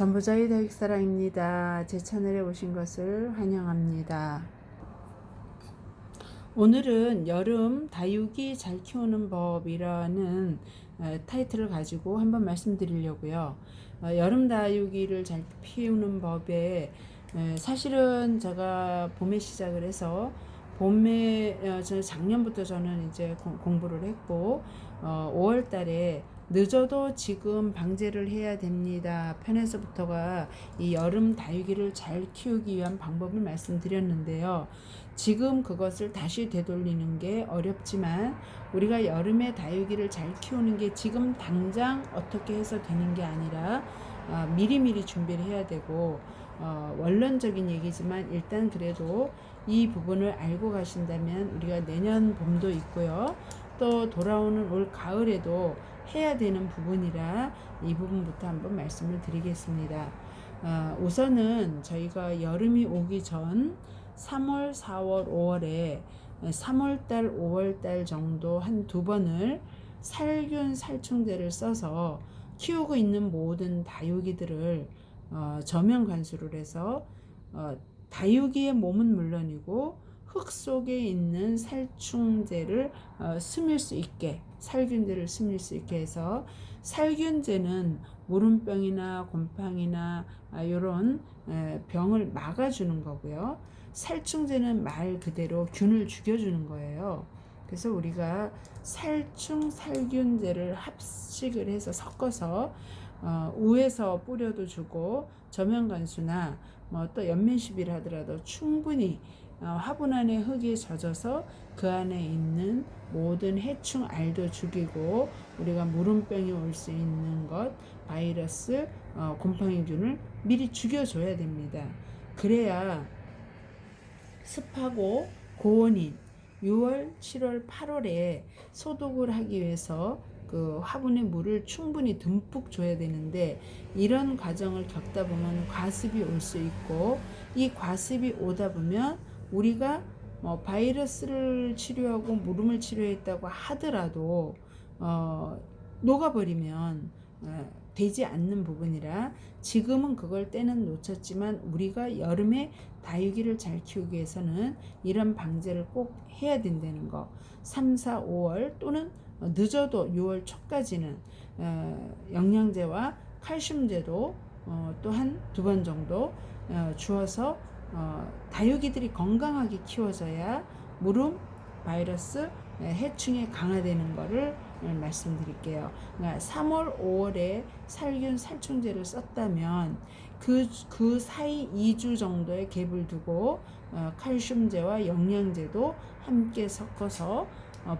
전부자의 다육사랑입니다. 제 채널에 오신 것을 환영합니다. 오늘은 여름 다육이 잘 키우는 법이라는 타이틀을 가지고 한번 말씀드리려고요. 여름 다육이를 잘 키우는 법에 사실은 제가 봄에 시작을 해서 봄에 작년부터 저는 이제 공부를 했고 5월 달에 늦어도 지금 방제를 해야 됩니다 편에서부터가 이 여름 다육이를 잘 키우기 위한 방법을 말씀드렸는데요. 지금 그것을 다시 되돌리는 게 어렵지만 우리가 여름에 다육이를 잘 키우는 게 지금 당장 어떻게 해서 되는 게 아니라 미리미리 준비를 해야 되고 원론적인 얘기지만 일단 그래도 이 부분을 알고 가신다면 우리가 내년 봄도 있고요. 또 돌아오는 올 가을에도 해야 되는 부분이라 이 부분부터 한번 말씀을 드리겠습니다. 우선은 저희가 여름이 오기 전 3월, 4월, 5월에 3월달, 5월달 정도 한 두 번을 살균 살충제를 써서 키우고 있는 모든 다육이들을 저면 관수를 해서 다육이의 몸은 물론이고 흙 속에 있는 살충제를 스밀 수 있게 살균제를 스밀 수 있게 해서 살균제는 무름병이나 곰팡이나 이런 병을 막아주는 거고요. 살충제는 말 그대로 균을 죽여주는 거예요. 그래서 우리가 살균제를 합식을 해서 섞어서 우에서 뿌려도 주고 저면관수나 또 연면시비를 하더라도 충분히 화분 안에 흙이 젖어서 그 안에 있는 모든 해충 알도 죽이고 우리가 무름병이 올 수 있는 것 바이러스 곰팡이균을 미리 죽여줘야 됩니다. 그래야 습하고 고온인 6월, 7월, 8월에 소독을 하기 위해서 그 화분에 물을 충분히 듬뿍 줘야 되는데 이런 과정을 겪다 보면 과습이 올 수 있고 이 과습이 오다 보면 우리가 바이러스를 치료하고 무름을 치료했다고 하더라도 녹아버리면 되지 않는 부분이라 지금은 그걸 때는 놓쳤지만 우리가 여름에 다육이를 잘 키우기 위해서는 이런 방제를 꼭 해야 된다는 거. 3, 4, 5월 또는 늦어도 6월 초까지는 영양제와 칼슘제도 또 한 두 번 정도 주어서 다육이들이 건강하게 키워져야 무름, 바이러스, 해충에 강화되는 것을 말씀드릴게요. 그러니까 3월, 5월에 살균 살충제를 썼다면 그 사이 2주 정도의 갭을 두고 칼슘제와 영양제도 함께 섞어서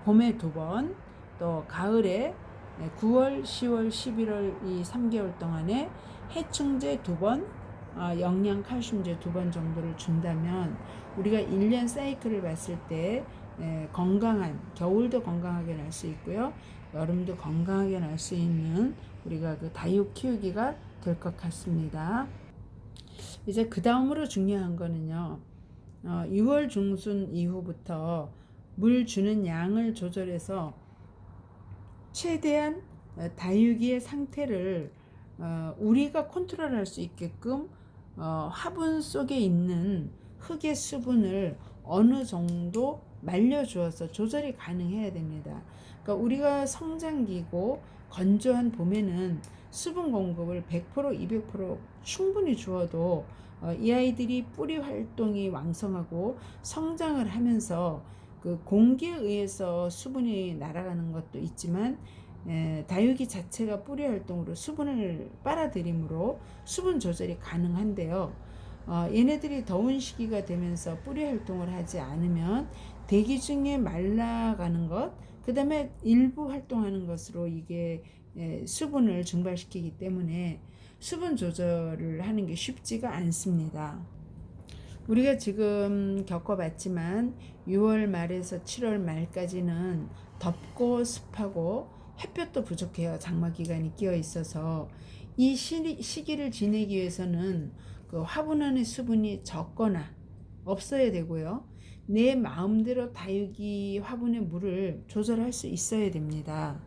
봄에 2번, 또 가을에 9월, 10월, 11월 이 3개월 동안에 해충제 2번, 영양 칼슘제 2번 정도를 준다면 우리가 1년 사이클을 봤을 때 건강한 겨울도 건강하게 날 수 있고요. 여름도 건강하게 날 수 있는 우리가 그 다육 키우기가 될 것 같습니다. 이제 그 다음으로 중요한 거는요. 6월 중순 이후부터 물 주는 양을 조절해서 최대한 다육이의 상태를 우리가 컨트롤할 수 있게끔 화분 속에 있는 흙의 수분을 어느 정도 말려주어서 조절이 가능해야 됩니다. 그러니까 우리가 성장기고 건조한 봄에는 수분 공급을 100%, 200% 충분히 주어도 이 아이들이 뿌리 활동이 왕성하고 성장을 하면서 그 공기에 의해서 수분이 날아가는 것도 있지만 다육이 자체가 뿌리 활동으로 수분을 빨아들이므로 수분 조절이 가능한데요. 얘네들이 더운 시기가 되면서 뿌리 활동을 하지 않으면 대기 중에 말라가는 것, 그 다음에 일부 활동하는 것으로 이게 수분을 증발시키기 때문에 수분 조절을 하는 게 쉽지가 않습니다. 우리가 지금 겪어봤지만 6월 말에서 7월 말까지는 덥고 습하고 햇볕도 부족해요. 장마 기간이 끼어 있어서 이 시기를 지내기 위해서는 그 화분 안의 수분이 적거나 없어야 되고요. 내 마음대로 다육이 화분의 물을 조절할 수 있어야 됩니다.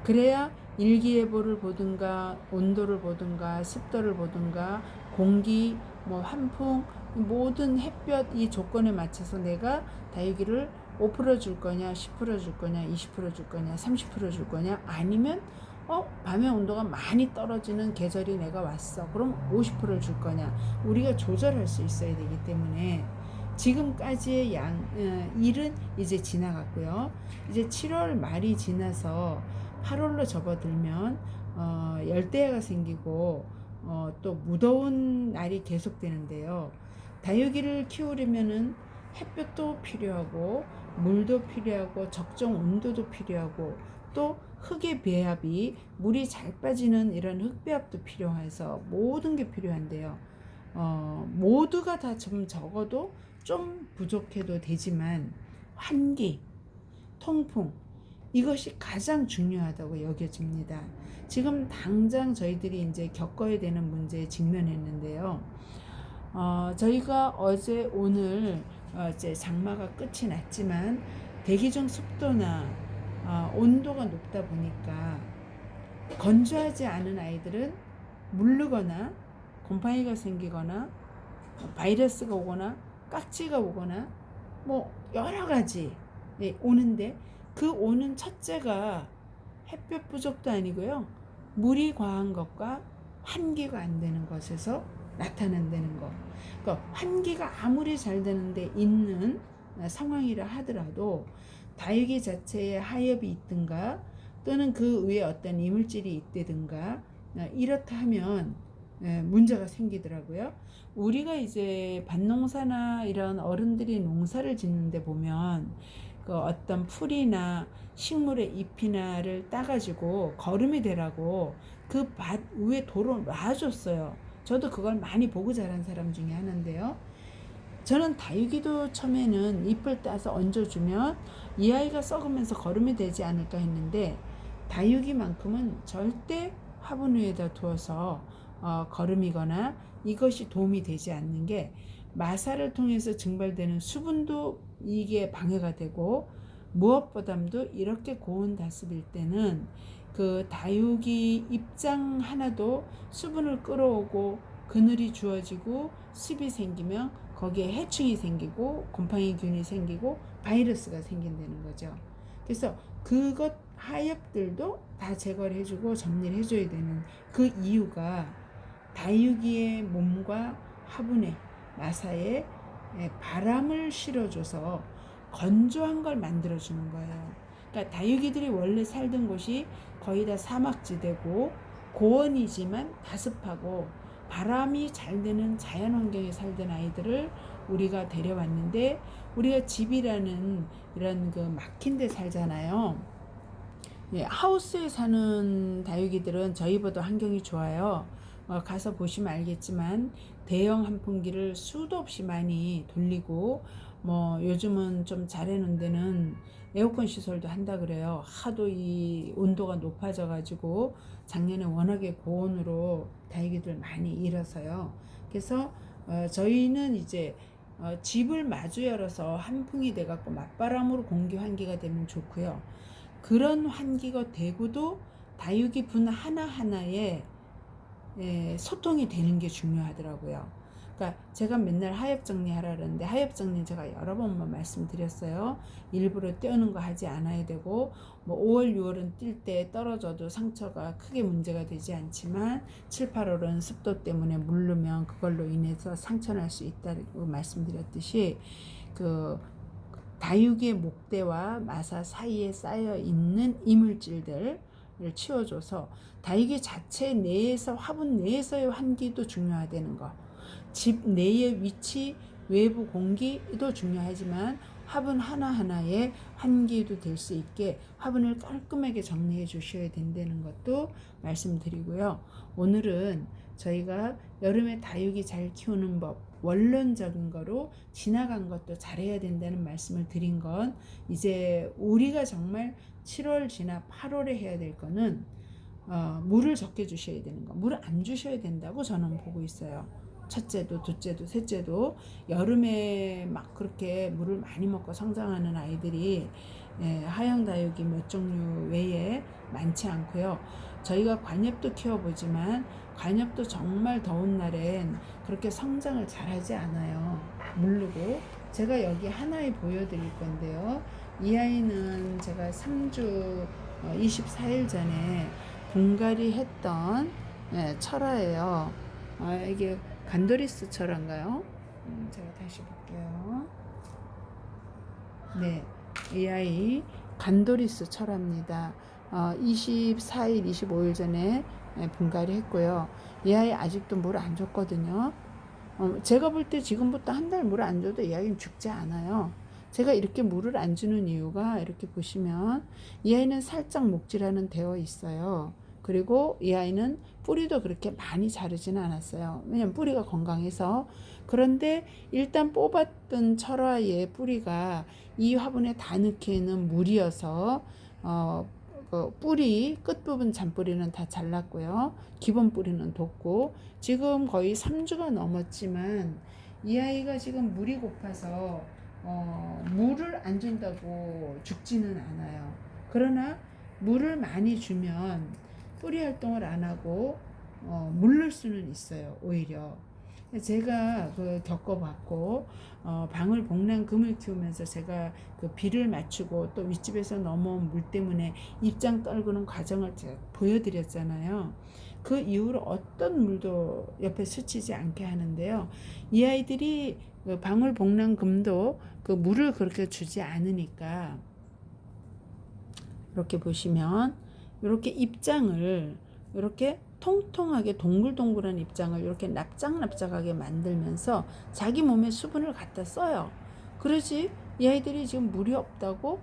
그래야 일기예보를 보든가 온도를 보든가 습도를 보든가 공기 뭐 환풍 모든 햇볕 이 조건에 맞춰서 내가 다육이를 5% 줄 거냐 10% 줄 거냐 20% 줄 거냐 30% 줄 거냐 아니면 밤의 온도가 많이 떨어지는 계절이 내가 왔어 그럼 50%를 줄 거냐 우리가 조절할 수 있어야 되기 때문에 지금까지의 일은 이제 지나갔고요. 이제 7월 말이 지나서 8월로 접어들면 열대야가 생기고 또 무더운 날이 계속되는데요. 다육이를 키우려면은 햇볕도 필요하고 물도 필요하고 적정 온도도 필요하고 또 흙의 배합이 물이 잘 빠지는 이런 흙배합도 필요해서 모든 게 필요한데요. 모두가 다 좀 적어도 좀 부족해도 되지만 환기, 통풍 이것이 가장 중요하다고 여겨집니다. 지금 당장 저희들이 이제 겪어야 되는 문제에 직면했는데요. 저희가 어제 오늘 이제 장마가 끝이 났지만 대기 중 습도나 온도가 높다 보니까 건조하지 않은 아이들은 물르거나 곰팡이가 생기거나 바이러스가 오거나 깍지가 오거나 뭐 여러 가지 오는데 그 오는 첫째가 햇볕 부족도 아니고요. 물이 과한 것과 환기가 안 되는 것에서 나타난다는 거. 그러니까 환기가 아무리 잘 되는데 있는 상황이라 하더라도 다육이 자체에 하엽이 있든가 또는 그 위에 어떤 이물질이 있다든가 이렇다 하면 문제가 생기더라고요. 우리가 이제 밭농사나 이런 어른들이 농사를 짓는데 보면 그 어떤 풀이나 식물의 잎이나를 따가지고 거름이 되라고 그 밭 위에 돌을 놔줬어요. 저도 그걸 많이 보고 자란 사람 중에 하나인데요. 저는 다육이도 처음에는 잎을 따서 얹어주면 이 아이가 썩으면서 거름이 되지 않을까 했는데 다육이만큼은 절대 화분 위에다 두어서 거름이거나 이것이 도움이 되지 않는 게 마사를 통해서 증발되는 수분도 이게 방해가 되고 무엇보다도 이렇게 고온 다습일 때는 그 다육이 입장 하나도 수분을 끌어오고 그늘이 주어지고 습이 생기면 거기에 해충이 생기고 곰팡이균이 생기고 바이러스가 생긴다는 거죠. 그래서 그것 하엽들도 다 제거를 해주고 정리를 해줘야 되는 그 이유가 다육이의 몸과 화분에 마사에 바람을 실어줘서 건조한 걸 만들어주는 거예요. 그러니까 다육이들이 원래 살던 곳이 거의 다 사막지대고 고원이지만 다습하고 바람이 잘 되는 자연환경에 살던 아이들을 우리가 데려왔는데 우리가 집이라는 이런 그 막힌 데 살잖아요. 하우스에 사는 다육이들은 저희보다 환경이 좋아요. 가서 보시면 알겠지만 대형 환풍기를 수도 없이 많이 돌리고 뭐 요즘은 좀 잘해놓은 데는 에어컨 시설도 한다 그래요. 하도 이 온도가 높아져 가지고 작년에 워낙에 고온으로 다육이들 많이 잃어서요. 그래서 저희는 이제 집을 마주 열어서 한풍이 돼 갖고 맞바람으로 공기 환기가 되면 좋고요. 그런 환기가 되고도 다육이 분 하나하나에 소통이 되는 게 중요하더라고요. 그러니까 제가 맨날 하엽 정리하라 그러는데 하엽 정리 제가 여러 번만 말씀드렸어요. 일부러 떼우는 거 하지 않아야 되고 뭐 5월 6월은 뛸 때 떨어져도 상처가 크게 문제가 되지 않지만 7, 8월은 습도 때문에 물르면 그걸로 인해서 상처 날 수 있다고 말씀드렸듯이 그 다육이의 목대와 마사 사이에 쌓여 있는 이물질들을 치워줘서 다육이 자체 내에서 화분 내에서의 환기도 중요하다는 거. 집 내의 위치, 외부 공기도 중요하지만 화분 하나하나의 환기도 될 수 있게 화분을 깔끔하게 정리해 주셔야 된다는 것도 말씀드리고요. 오늘은 저희가 여름에 다육이 잘 키우는 법 원론적인 거로 지나간 것도 잘해야 된다는 말씀을 드린 건 이제 우리가 정말 7월 지나 8월에 해야 될 거는 물을 적게 주셔야 되는 거. 물을 안 주셔야 된다고 저는 보고 있어요. 첫째도 둘째도 셋째도 여름에 막 그렇게 물을 많이 먹고 성장하는 아이들이 하얀 다육이 몇 종류 외에 많지 않고요. 저희가 관엽도 키워보지만 관엽도 정말 더운 날엔 그렇게 성장을 잘하지 않아요. 물르고. 제가 여기 하나에 보여드릴 건데요. 이 아이는 제가 3주 24일 전에 분갈이 했던 철화예요. 이게 간도리스 철화인가요? 제가 다시 볼게요. 네, 이 아이 간도리스 철화입니다. 24일, 25일 전에 분갈이 했고요. 이 아이 아직도 물 안 줬거든요. 제가 볼 때 지금부터 한 달 물 안 줘도 이 아이는 죽지 않아요. 제가 이렇게 물을 안 주는 이유가 이렇게 보시면 이 아이는 살짝 목질하는 되어 있어요. 그리고 이 아이는 뿌리도 그렇게 많이 자르지는 않았어요. 왜냐면 뿌리가 건강해서. 그런데 일단 뽑았던 철화의 뿌리가 이 화분에 다 넣기에는 물이어서 뿌리 끝부분 잔뿌리는 다 잘랐고요. 기본 뿌리는 뒀고 지금 거의 3주가 넘었지만 이 아이가 지금 물이 고파서 물을 안 준다고 죽지는 않아요. 그러나 물을 많이 주면 뿌리 활동을 안 하고 물를 수는 있어요. 오히려 제가 겪어봤고 방울복랑금을 키우면서 제가 그 비를 맞추고 또 윗집에서 넘어온 물 때문에 입장 떨구는 과정을 제가 보여드렸잖아요. 그 이후로 어떤 물도 옆에 스치지 않게 하는데요. 이 아이들이 그 방울복랑금도 그 물을 그렇게 주지 않으니까 이렇게 보시면 이렇게 입장을 이렇게 통통하게 동글동글한 입장을 이렇게 납작납작하게 만들면서 자기 몸에 수분을 갖다 써요. 그러지 이 아이들이 지금 물이 없다고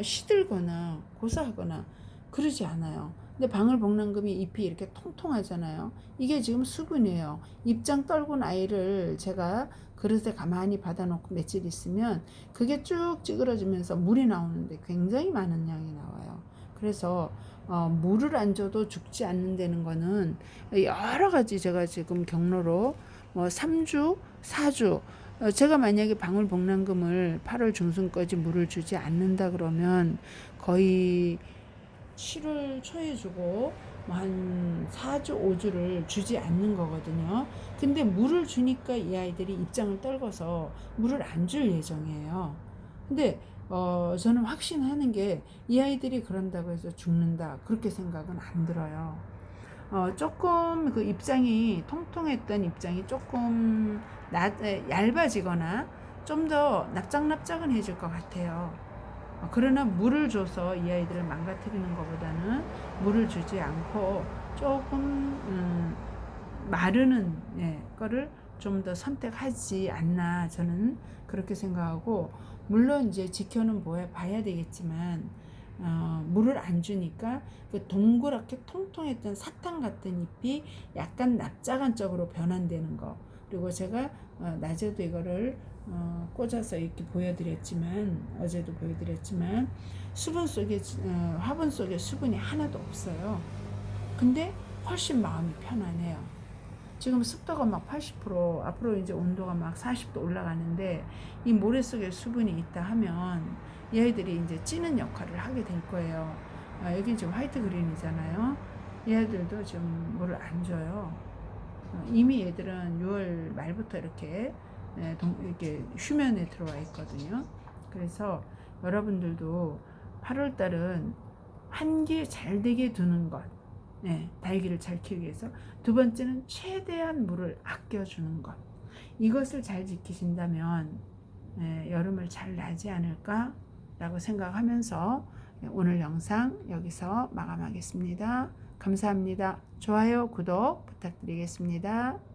시들거나 고사하거나 그러지 않아요. 근데 방울복랑금이 잎이 이렇게 통통하잖아요. 이게 지금 수분이에요. 입장 떨군 아이를 제가 그릇에 가만히 받아놓고 며칠 있으면 그게 쭉 찌그러지면서 물이 나오는데 굉장히 많은 양이 나와요. 그래서 물을 안 줘도 죽지 않는다는 거는 여러 가지 제가 지금 경로로 3주, 4주 제가 만약에 방울복랑금을 8월 중순까지 물을 주지 않는다 그러면 거의 7월 초에 주고 한 4주, 5주를 주지 않는 거거든요. 근데 물을 주니까 이 아이들이 입장을 떨궈서 물을 안 줄 예정이에요. 근데 저는 확신하는 게 이 아이들이 그런다고 해서 죽는다 그렇게 생각은 안 들어요. 조금 그 입장이 통통했던 입장이 조금 얇아지거나 좀 더 납작납작은 해질 것 같아요. 그러나 물을 줘서 이 아이들을 망가뜨리는 것보다는 물을 주지 않고 조금 마르는 거를 좀 더 선택하지 않나 저는 그렇게 생각하고 물론 이제 지켜는 봐야 되겠지만 물을 안 주니까 그 동그랗게 통통했던 사탕 같은 잎이 약간 납작한 쪽으로 변환되는 거. 그리고 제가 낮에도 이거를 꽂아서 이렇게 보여드렸지만 어제도 보여드렸지만 수분 속에 화분 속에 수분이 하나도 없어요. 근데 훨씬 마음이 편안해요. 지금 습도가 막 80% 앞으로 이제 온도가 막 40도 올라가는데 이 모래 속에 수분이 있다 하면 얘들이 이제 찌는 역할을 하게 될 거예요. 여기 지금 화이트 그린이잖아요. 얘들도 지금 물을 안 줘요. 이미 얘들은 6월 말부터 이렇게 휴면에 들어와 있거든요. 그래서 여러분들도 8월 달은 한기 잘 되게 두는 것, 다육이를 잘 키우기 위해서 두 번째는 최대한 물을 아껴주는 것. 이것을 잘 지키신다면 여름을 잘 나지 않을까라고 생각하면서 오늘 영상 여기서 마감하겠습니다. 감사합니다. 좋아요, 구독 부탁드리겠습니다.